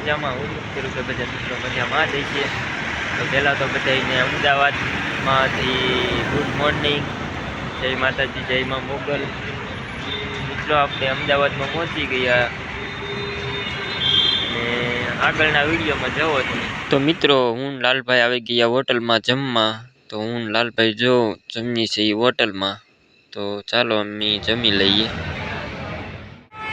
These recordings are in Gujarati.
મજામાં હું કરું કે બધા મિત્રો મજામાં જ છીએ. તો પહેલાં તો બધાને અમદાવાદમાંથી ગુડ મોર્નિંગ, જય માતાજી, જય મા મોગલ. મિત્રો આપણે અમદાવાદમાં પહોંચી ગયા અને આગળના વિડીયોમાં જવો તમે. તો મિત્રો હું લાલભાઈ આવી ગયા હોટલમાં જમવા. તો હું લાલભાઈ જો જમીએ છીએ હોટલમાં. તો ચાલો અમે જમી લઈએ.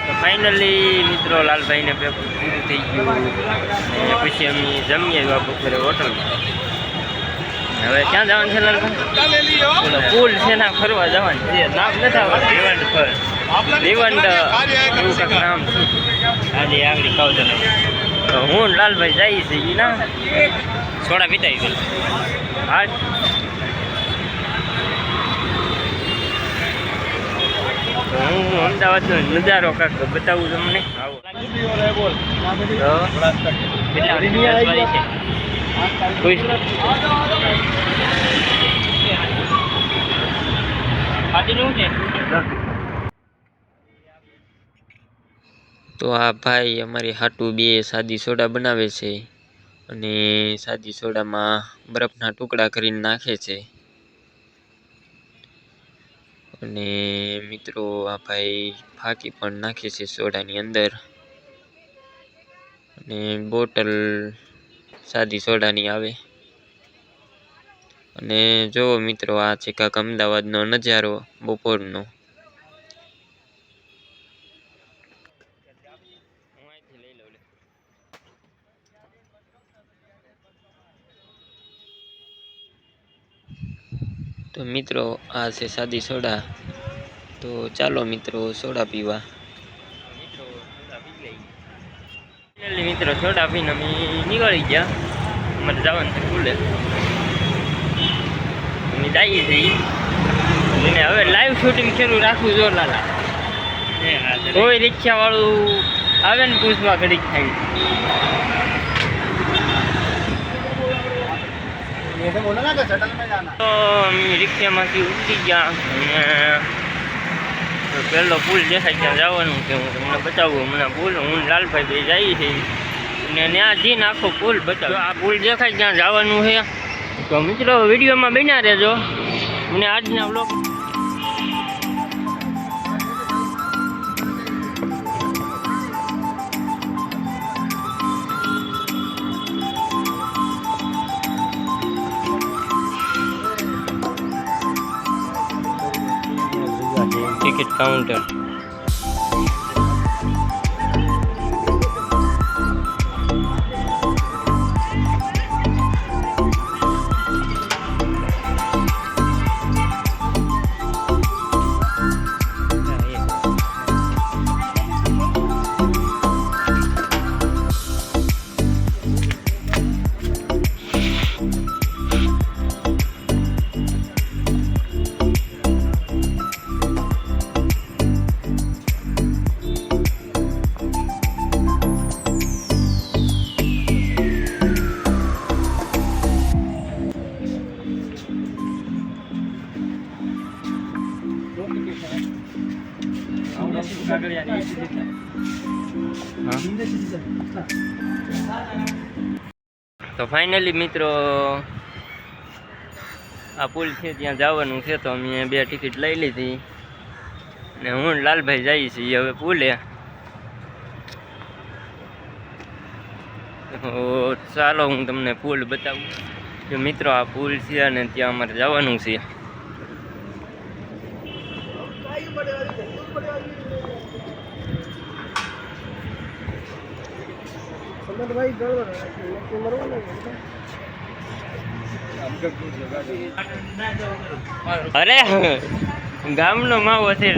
તો ફાઇનલી મિત્રો લાલભાઈને પેપર પૂરું થઈ ગયું અને પછી અમે જમી આવ્યા બપોરે હોટલમાં. હવે ક્યાં જવાનું છે લાલભાઈ? પુલ છે ના ફરવા જવાનું છે. નામ નથી આવડતું. રીવંડ એવું કંઈક નામ છે. આજે આગળ કહું તને. તો હું લાલભાઈ જઈએ છીએ ના સોડા પીતા આવી હા. હું અમદાવાદનો નજારો કાંક બતાવું તમને. આવો તો આ ભાઈ અમારી હાટુ બે સાદી સોડા બનાવે છે અને સાદી સોડામાં બરફના ટુકડા કરીને નાખે છે. અને મિત્રો આ ભાઈ ફાકી પણ નાખે છે સોડાની અંદર. અને બોટલ સાદી સોડાની આવે. અને જો મિત્રો આ છે કાંક અમદાવાદનો નજારો બપોરનો. તો મિત્રો આ છે સાદી સોડા. તો ચાલો મિત્રો સોડા પીવા. મિત્રો સોડા પીને અમે નીકળી ગયા. અમારે જવાનું છે પુલે. અમે જઈએ છીએ અને હવે લાઈવ શૂટિંગ શરૂ રાખવું જો લાલા. કોઈ રિક્ષા વાળું આવે ને પૂછવા ઘડીક થાય. તો અમે રિક્ષામાંથી ઉતરી ગયા અને પહેલો પુલ દેખાય ત્યાં જવાનું છે. હું તમને બતાવું હમણાં પુલ. હું લાલભાઈ બે જઈએ છીએ અને ત્યાં જઈને આખો પુલ બતાવું. આ પુલ દેખાય ત્યાં જવાનું છે. તો મિત્રો વિડીયોમાં બન્યા રહેજો અને આજના બ્લોગ ટિકિટ કાઉન્ટર. તો ફાઇનલી મિત્રો આ પુલ છે ત્યાં જવાનું છે. તો અમે બે ટિકિટ લઈ લીધી ને હું લાલભાઈ જઈએ છીએ હવે પુલે. તો ચાલો હું તમને પુલ બતાવું. જો મિત્રો આ પુલ છે અને ત્યાં અમારે જવાનું છે. અરે ગામનો માવો છે.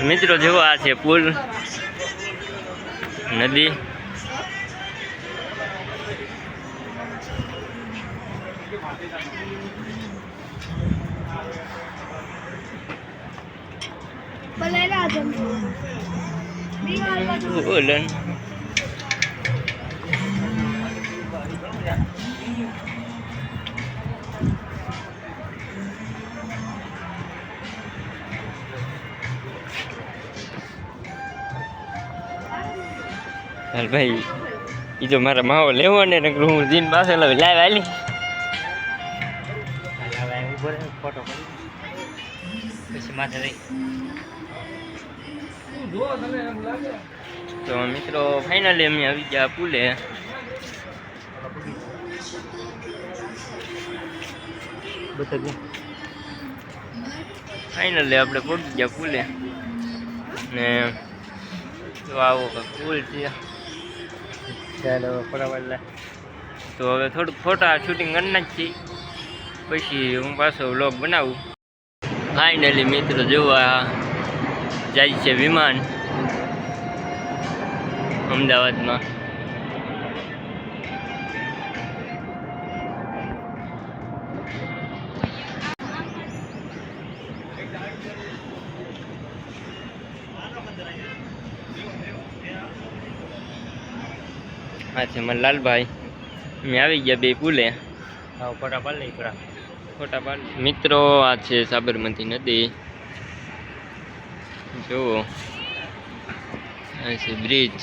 મિત્રો જુઓ આ છે પુલ, નદી. બોलन હાલ ભાઈ એ જો મારા માવો લેવો ને હું જીન પાસે લાવી લાવ આલી ફોટો પછી માથે રહી તો મિત્રો ફાઇનલી અમે આવી ગયા પુલે ફાઇનલી આપણે પહોંચી ગયા પુલે ને તો આવો પુલ છે તો હવે થોડુંક ફોટા શૂટિંગ કરી નાખીએ પછી હું પાછો વ્લોગ બનાવું ફાઇનલી મિત્રો જોવા જાય છે વિમાન અમદાવાદમાં હા છે મને લાલભાઈ અમે આવી ગયા બે પુલે ફોટા પાડ લઈ ફોટા પાડ મિત્રો આ છે સાબરમતી નદી જુઓ આ છે બ્રિજ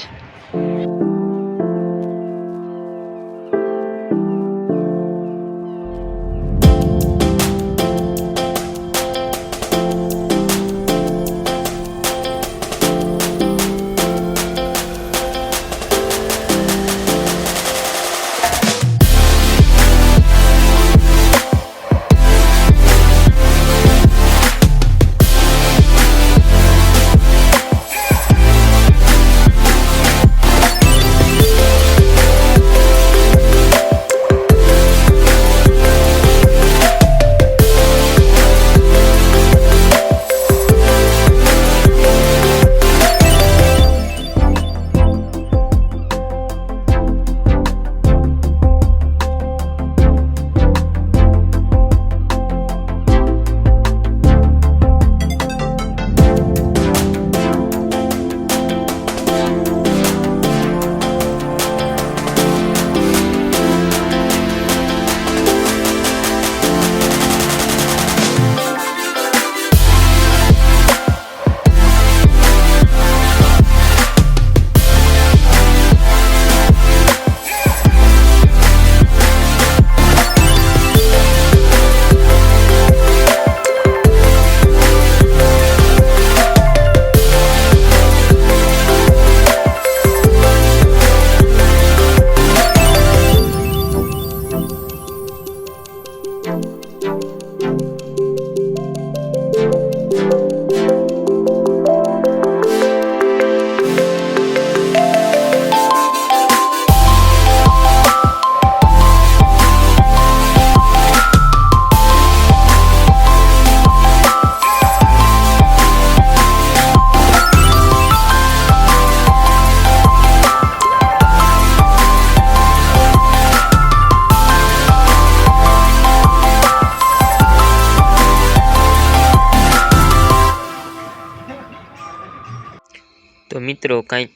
તો મિત્રો કાંઈક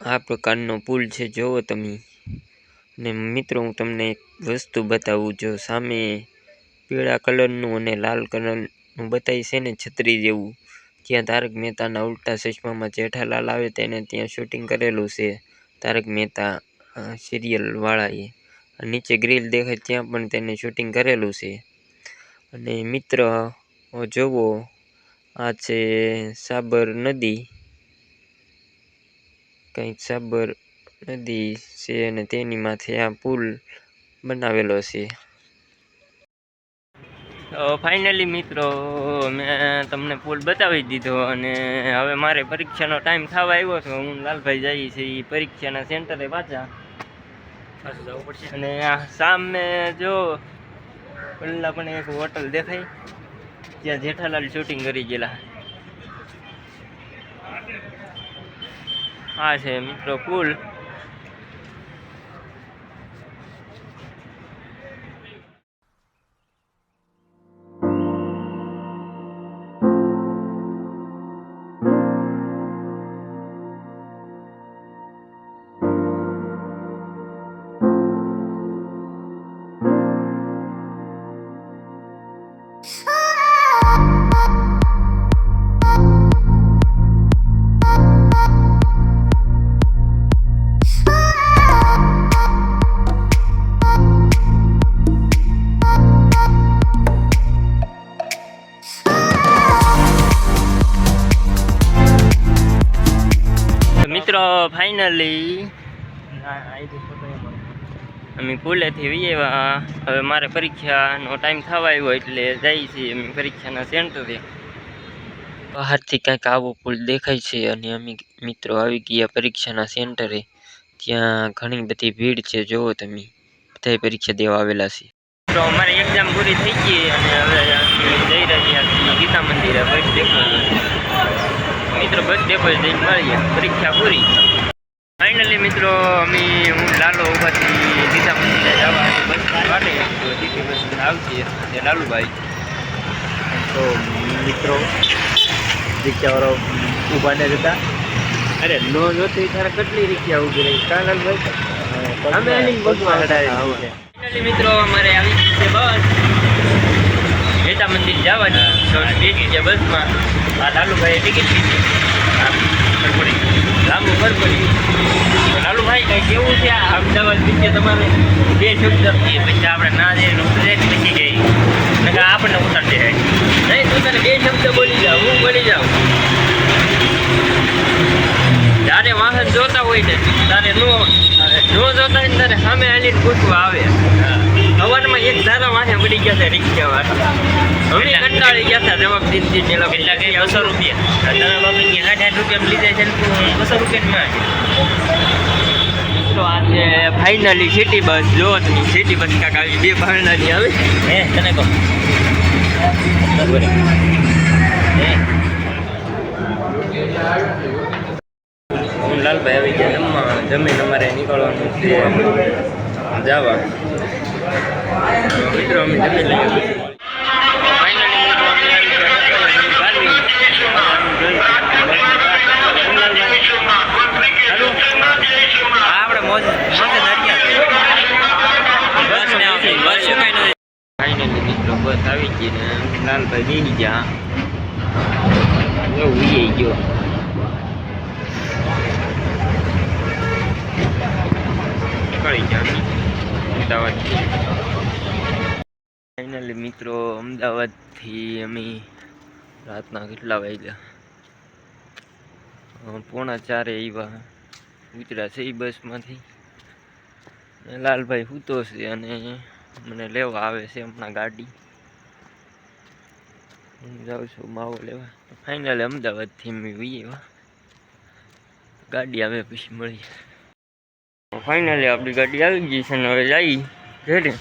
આ પ્રકારનો પુલ છે જોવો તમે ને મિત્રો હું તમને એક વસ્તુ બતાવું જો સામે પીળા કલરનું અને લાલ કલરનું બતાવી છે ને છત્રી જેવું જ્યાં તારક મહેતાના ઉલ્ટા ચશ્મામાં જેઠાલાલ આવે તેને ત્યાં શૂટિંગ કરેલું છે તારક મહેતા સિરિયલ વાળાએ નીચે ગ્રીલ દેખાય ત્યાં પણ તેને શૂટિંગ કરેલું છે અને મિત્ર જોવો આ છે સાબર નદી કંઈક સાબર નદી છે અને તેની માથે આ પુલ બનાવેલો છે તો ફાઇનલી મિત્રો મેં તમને પુલ બતાવી દીધો અને હવે મારે પરીક્ષાનો ટાઈમ થવા આવ્યો છે હું લાલભાઈ જઈએ છીએ પરીક્ષાના સેન્ટરે પાછા જવું પડશે અને આ સામે જો પેલા પણ એક હોટલ દેખાય ત્યાં જેઠાલાલ શૂટિંગ કરી ગયેલા આ છે મિત્રો પુલ મિત્રો ફાઇનલી અમે પુલેથી વિયેવા. હવે મારે પરીક્ષાનો ટાઈમ થવા આવ્યો એટલે જઈએ છીએ અમે પરીક્ષાના સેન્ટરે. બહારથી કંઈક આવો પુલ દેખાય છે અને અમે મિત્રો આવી ગયા પરીક્ષાના સેન્ટરે. ત્યાં ઘણી બધી ભીડ છે, જુઓ તમે, બધા પરીક્ષા દેવા આવેલા છે. તો અમારી એક્ઝામ પૂરી થઈ ગઈ અને હવે જઈ રહ્યા છીએ ગીતા મંદિરે બસ ડેપો. મિત્રો બસ ડેપો જઈને મળીએ, પરીક્ષા પૂરી. ફાઇનલી મિત્રો હું લાલો ઉભાથી ગીતા મંદિરે જવા બસ માટે તો દીદી બસ આવશે તે લાલુભાઈ. તો મિત્રો રિક્ષાવાળો ઊભા ને જતા, અરે નો જોતી તારે કેટલી રિક્ષા ઊભી રહી કા લાલભાઈ? અમે એની બસમાં હટાવી. ફાઇનલી મિત્રો અમારે આવી ગઈ છે બસ ગીતા મંદિર જવાની. તો બેસી છે બસમાં. આ લાલુભાઈએ ટિકિટ લીધી, લાંબુ ઘર પડી. લાલુભાઈ કઈ કેવું છે આ અમદાવાદ વિશે તમારે? બે શબ્દ પછી આપણે ના જઈએ પછી જઈએ આપણને ઉતારશે નહીં. તું તને બે શબ્દ બોલી જાવ, હું બોલી જાઉં. જ્યારે વાહન જોતા હોય ને તારે નો જોતા હોય ને તારે સામે હાલીને પૂછવા આવે. સવારમાં એક ધારા વાહે પડી ગયા છે રિક્ષા વાળા. હવે કંટાળી ગયા હતા જવાબ દીધી. પેલા કેટલા કે 200 રૂપિયા તમે બાબુની 8 રૂપિયા લીધા છે, 200 રૂપિયા મિત્રો આ છે ફાઇનલી સિટી બસ. જો તમે સિટી બસ કાંક આવી 2 ભાડાની આવે હે તને કહો. હું લાલભાઈ આવી ગયા જમીન અમારે નીકળવાનું છે જવા. મિત્રો અમે જમી લઈએ. ફાઇનલી મિત્રો અમે આવી ગયા આપણે મોજ ફાઇનલી મિત્રો બસ આવી ગઈ ને લાલભાઈ બેસી ગયા. એવું ઉઈ ગયો. નીકળી ગયા અમદાવાદ. ફાઇનલી મિત્રો અમદાવાદથી અમે રાતના કેટલા વાગ્યા? 3:45 એવા ઉતર્યા છે એ બસમાંથી. લાલભાઈ સૂતો છે અને મને લેવા આવે છે હમણાં ગાડી. હું જાઉં છું માવો લેવા. ફાઇનલી અમદાવાદથી અમે વિયેવા. ગાડી આવે પછી મળીએ. ફાઇનલી આપણી ગાડી આવી ગઈ છે ને હવે જઈ ઘરે.